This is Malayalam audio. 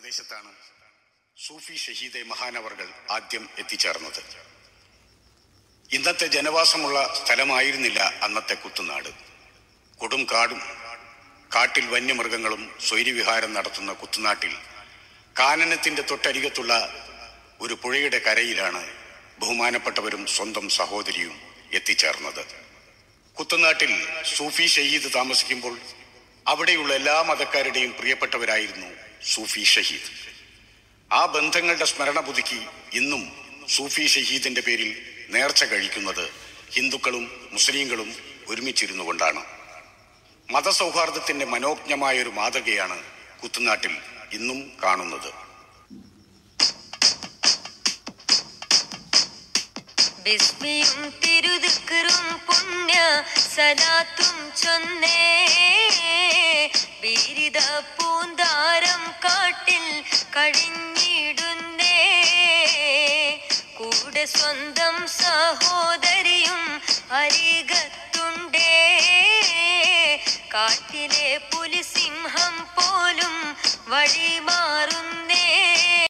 പ്രദേശത്താണ് സൂഫി ഷഹീദെ മഹാനവർകൾ ആദ്യം എത്തിച്ചേർന്നത്. ഇന്നത്തെ ജനവാസമുള്ള സ്ഥലമായിരുന്നില്ല അന്നത്തെ കുത്തുനാട്. കൊടും കാടും കാട്ടിൽ വന്യമൃഗങ്ങളും സ്വൈര്യവിഹാരം നടത്തുന്ന കുത്തുനാട്ടിൽ കാനനത്തിന്റെ തൊട്ടരികത്തുള്ള ഒരു പുഴയുടെ കരയിലാണ് ബഹുമാനപ്പെട്ടവരും സ്വന്തം സഹോദരിയും എത്തിച്ചേർന്നത്. കുത്തുനാട്ടിൽ സൂഫി ഷഹീദ് താമസിക്കുമ്പോൾ അവിടെയുള്ള എല്ലാ മതക്കാരുടെയും പ്രിയപ്പെട്ടവരായിരുന്നു സൂഫി ഷഹീദ്. ആ ബന്ധങ്ങളുടെ സ്മരണ പുതുക്കി ഇന്നും സൂഫി ഷഹീദിന്റെ പേരിൽ നേർച്ച കഴിക്കുന്നത് ഹിന്ദുക്കളും മുസ്ലിങ്ങളും ഒരുമിച്ചിരുന്നു കൊണ്ടാണ്. മതസൗഹാർദ്ദത്തിന്റെ മനോജ്ഞമായൊരു മാതൃകയാണ് കുത്തുനാട്ടിൽ ഇന്നും കാണുന്നത്. ബിസ്മിയും തിരുദിക്റും പുണ്യ സലാത്തും ചൊന്നേ, ബിരിദ പൂന്താരം കാട്ടിൽ കഴിഞ്ഞിടുന്നേ, കൂടെ സ്വന്തം സഹോദരിയും അരികത്തുണ്ടേ, കാട്ടിലെ പുലിസിംഹം പോലും വഴിമാറുന്നേ.